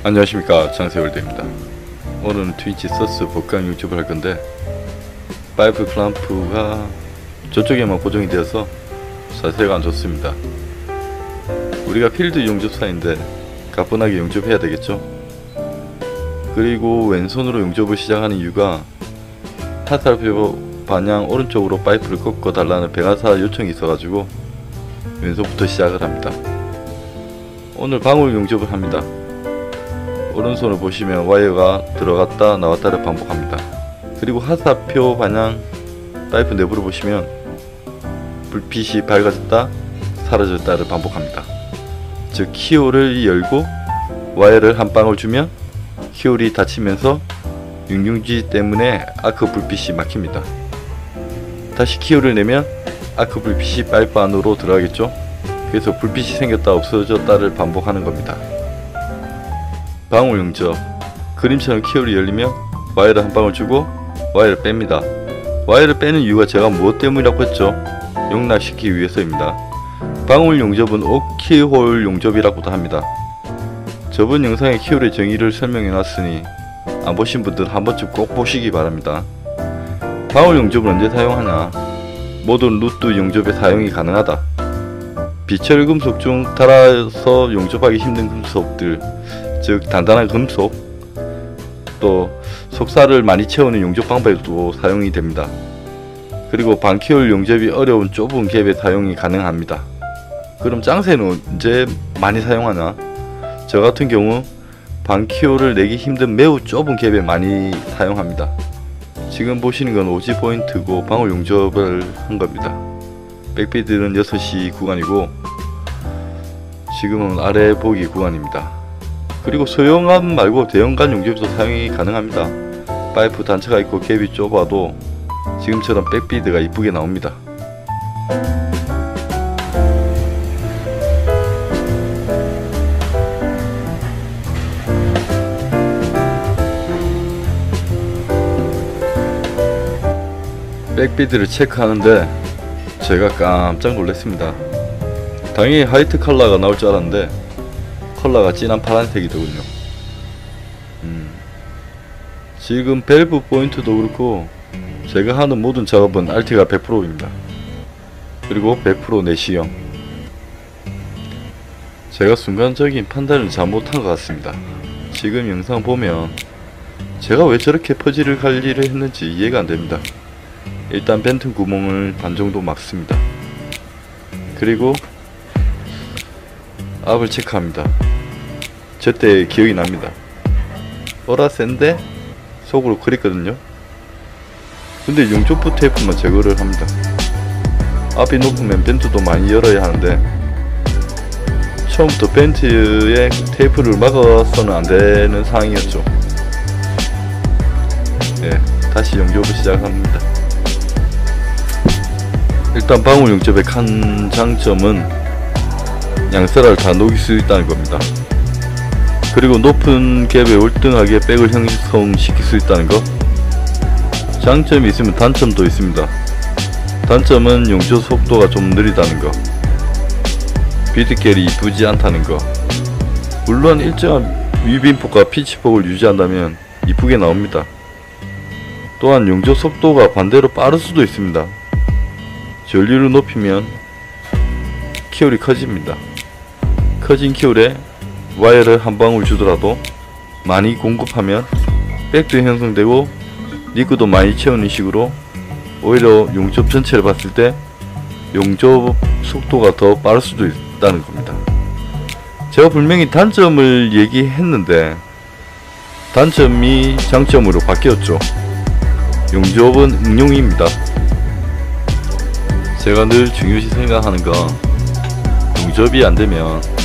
안녕하십니까, 장세월드입니다. 오늘은 트위치 서스 복강 용접을 할 건데, 파이프 클램프가 저쪽에만 고정이 되어서 자세가 안 좋습니다. 우리가 필드 용접사인데 가뿐하게 용접해야 되겠죠. 그리고 왼손으로 용접을 시작하는 이유가 화살표 방향 오른쪽으로 파이프를 꺾어 달라는 배가사 요청이 있어가지고 왼손부터 시작을 합니다. 오늘 방울 용접을 합니다. 오른손을 보시면 와이어가 들어갔다 나왔다를 반복합니다. 그리고 화살표 방향 파이프 내부를 보시면 불빛이 밝아졌다 사라졌다를 반복합니다. 즉 키홀을 열고 와이어를 한 방울 주면 키홀이 닫히면서 융융지 때문에 아크 불빛이 막힙니다. 다시 키홀을 내면 아크 불빛이 파이프 안으로 들어가겠죠. 그래서 불빛이 생겼다 없어졌다를 반복하는 겁니다. 방울 용접, 그림처럼 키홀이 열리면 와이어를 한 방울 주고 와이어를 뺍니다. 와이어를 빼는 이유가 제가 무엇 때문이라고 했죠? 용납시키기 위해서입니다. 방울 용접은 옥키홀 용접이라고도 합니다. 저번 영상에 키홀의 정의를 설명해 놨으니 안 보신 분들 한 번쯤 꼭 보시기 바랍니다. 방울 용접을 언제 사용하냐? 모든 루트 용접에 사용이 가능하다. 비철 금속 중 달아서 용접하기 힘든 금속들, 즉 단단한 금속, 또 속살을 많이 채우는 용접 방법에도 사용이 됩니다. 그리고 반키홀 용접이 어려운 좁은 갭에 사용이 가능합니다. 그럼 짱새는 언제 많이 사용하나? 저 같은 경우 반키홀을 내기 힘든 매우 좁은 갭에 많이 사용합니다. 지금 보시는 건 오지 포인트고 방울 용접을 한 겁니다. 백비드는 6시 구간이고 지금은 아래 보기 구간입니다. 그리고 소형간 말고 대형간 용접도 사용이 가능합니다. 파이프 단차가 있고 갭이 좁아도 지금처럼 백비드가 이쁘게 나옵니다. 백비드를 체크하는데 제가 깜짝 놀랐습니다. 당연히 화이트 컬러가 나올 줄 알았는데 컬러가 진한 파란색이더군요. 지금 밸브 포인트도 그렇고 제가 하는 모든 작업은 RT가 100%입니다. 그리고 100% 내시경. 제가 순간적인 판단을 잘못한 것 같습니다. 지금 영상 보면 제가 왜 저렇게 퍼즐을 관리를 했는지 이해가 안됩니다. 일단 벤튼 구멍을 반 정도 막습니다. 그리고 압을 체크합니다. 저때 기억이 납니다. 어라센데 속으로 그랬거든요. 근데 용접부 테이프만 제거를 합니다. 압이 높으면 벤트도 많이 열어야 하는데 처음부터 벤트에 테이프를 막아서는 안되는 상황이었죠. 예, 다시 용접을 시작합니다. 일단 방울 용접의 큰 장점은 양서라를 다 녹일 수 있다는 겁니다. 그리고 높은 갭에 월등하게 백을 형성시킬 수 있다는 것. 장점이 있으면 단점도 있습니다. 단점은 용접 속도가 좀 느리다는 것, 비트결이 이쁘지 않다는 것. 물론 일정한 위빈폭과 피치폭을 유지한다면 이쁘게 나옵니다. 또한 용접 속도가 반대로 빠를 수도 있습니다. 전류를 높이면 키홀이 커집니다. 커진 키홀에 와이어를 한 방울 주더라도 많이 공급하면 백도 형성되고 리그도 많이 채우는 식으로 오히려 용접 전체를 봤을 때 용접 속도가 더 빠를 수도 있다는 겁니다. 제가 분명히 단점을 얘기했는데 단점이 장점으로 바뀌었죠. 용접은 응용입니다. 제가 늘 중요시 생각하는 건 용접이 안되면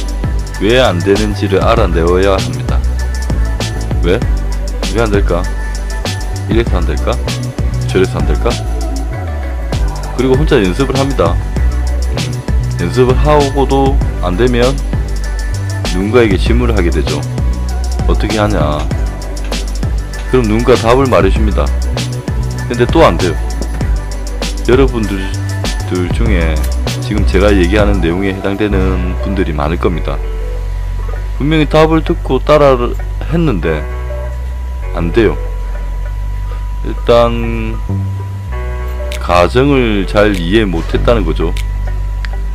왜 안되는지를 알아내어야 합니다. 왜? 왜 안될까? 이래서 안될까? 저래서 안될까? 그리고 혼자 연습을 합니다. 연습을 하고도 안되면 누군가에게 질문을 하게 되죠. 어떻게 하냐? 그럼 누군가 답을 말해줍니다. 근데 또 안돼요. 여러분들 중에 지금 제가 얘기하는 내용에 해당되는 분들이 많을 겁니다. 분명히 답을 듣고 따라 했는데 안 돼요. 일단 가정을 잘 이해 못했다는 거죠.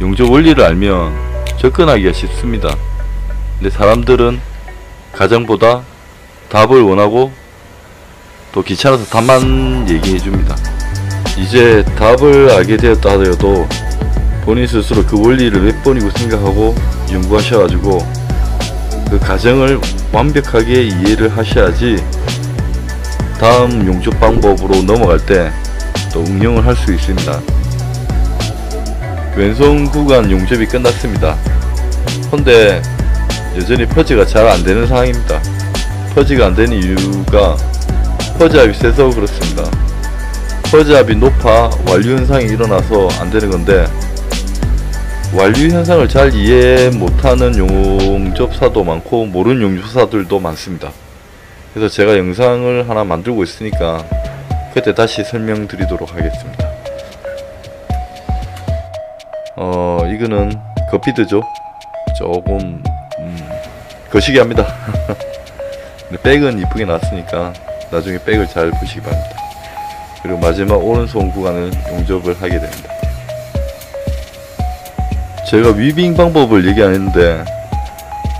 용접 원리를 알면 접근하기가 쉽습니다. 근데 사람들은 가정보다 답을 원하고 또 귀찮아서 답만 얘기해줍니다. 이제 답을 알게 되었다 하더라도 본인 스스로 그 원리를 몇 번이고 생각하고 연구하셔가지고 그 가정을 완벽하게 이해를 하셔야지 다음 용접 방법으로 넘어갈 때 또 응용을 할 수 있습니다. 왼손 구간 용접이 끝났습니다. 근데 여전히 퍼즈가 잘 안되는 상황입니다. 퍼즈가 안되는 이유가 퍼즈압이 세서 그렇습니다. 퍼즈압이 높아 완류 현상이 일어나서 안되는 건데, 완류 현상을 잘 이해 못하는 용접사도 많고 모르는 용접사들도 많습니다. 그래서 제가 영상을 하나 만들고 있으니까 그때 다시 설명드리도록 하겠습니다. 이거는 거피드죠. 조금 거시기 합니다. 근데 백은 이쁘게 나왔으니까 나중에 백을 잘 보시기 바랍니다. 그리고 마지막 오른손 구간은 용접을 하게 됩니다. 제가 위빙 방법을 얘기 안 했는데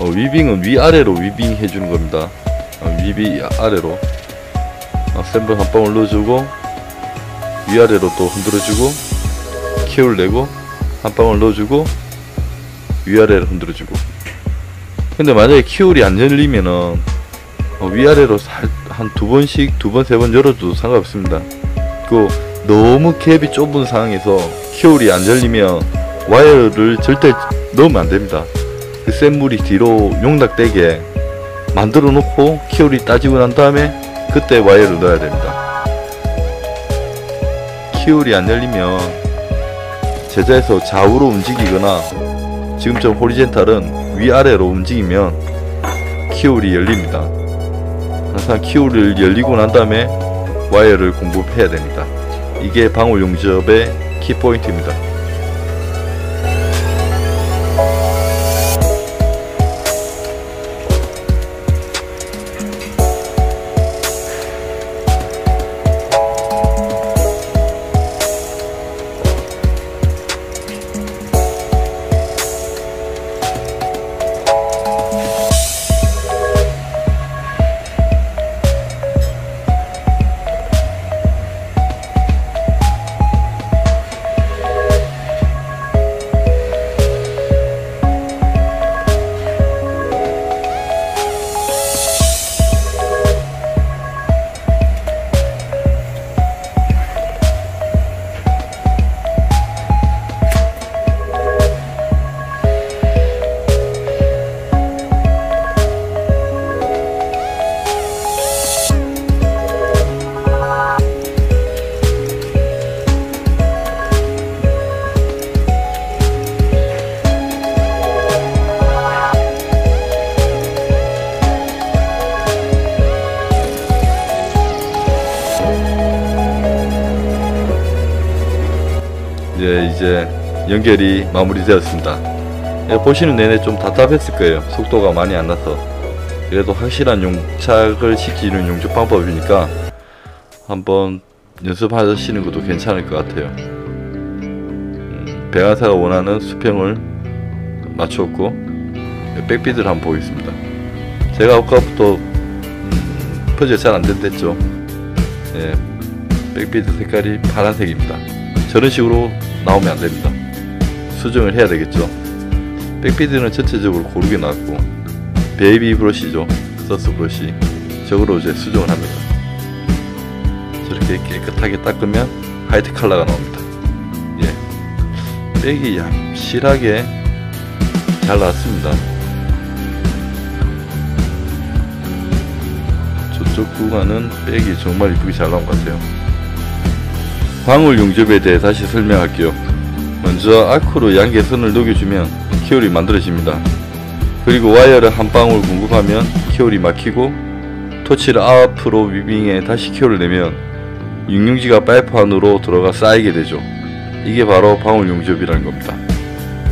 위빙은 위아래로 위빙 해주는 겁니다. 위아래로 샘플 한 방울 넣어주고 위아래로 또 흔들어주고 키를 내고 한 방울 넣어주고 위아래로 흔들어주고. 근데 만약에 키울이 안 열리면은 위아래로 한 두 번씩 두 번 세 번 열어줘도 상관없습니다. 그 너무 갭이 좁은 상황에서 키울이 안 열리면 와이어를 절대 넣으면 안 됩니다. 그 센 물이 뒤로 용락되게 만들어 놓고 키울이 따지고 난 다음에 그때 와이어를 넣어야 됩니다. 키울이 안 열리면 제자에서 좌우로 움직이거나 지금처럼 호리젠탈은 위아래로 움직이면 키울이 열립니다. 항상 키울을 열리고 난 다음에 와이어를 공급해야 됩니다. 이게 방울 용접의 키포인트입니다. 이제 연결이 마무리되었습니다. 보시는 내내 좀 답답했을 거예요. 속도가 많이 안 나서. 그래도 확실한 용착을 시키는 용접 방법이니까 한번 연습하시는 것도 괜찮을 것 같아요. 배관사가 원하는 수평을 맞췄고 백비드를 한번 보겠습니다. 제가 아까부터 퍼즐 잘 안된댔죠. 예, 백비드 색깔이 파란색입니다. 저런 식으로 나오면 안됩니다. 수정을 해야 되겠죠. 백비드는 전체적으로 고르게 나왔고 베이비 브러쉬죠. 서스 브러쉬 저거로 이제 수정을 합니다. 저렇게 깨끗하게 닦으면 화이트 컬러가 나옵니다. 예, 백이 얌실하게 잘 나왔습니다. 저쪽 구간은 백이 정말 이쁘게 잘 나온 것 같아요. 방울 용접에 대해 다시 설명할게요. 먼저 아크로 양계선을 녹여주면 키홀이 만들어집니다. 그리고 와이어를 한 방울 공급하면 키홀이 막히고 토치를 앞으로 위빙해 다시 키홀을 내면 육융지가 파이프 안으로 들어가 쌓이게 되죠. 이게 바로 방울 용접이라는 겁니다.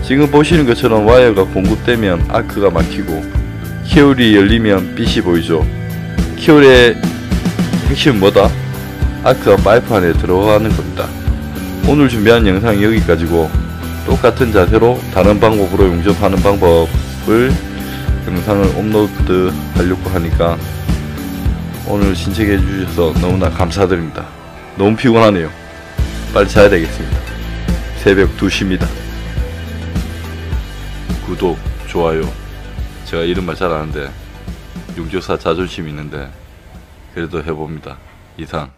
지금 보시는 것처럼 와이어가 공급되면 아크가 막히고 키홀이 열리면 빛이 보이죠. 키홀의 핵심은 뭐다? 아크가 파이프 안에 들어가는 겁니다. 오늘 준비한 영상이 여기까지고, 똑같은 자세로 다른 방법으로 용접하는 방법을 영상을 업로드 하려고 하니까 오늘 신청해 주셔서 너무나 감사드립니다. 너무 피곤하네요. 빨리 자야 되겠습니다. 새벽 2시입니다. 구독, 좋아요. 제가 이런 말 잘 아는데 용접사 자존심이 있는데 그래도 해봅니다. 이상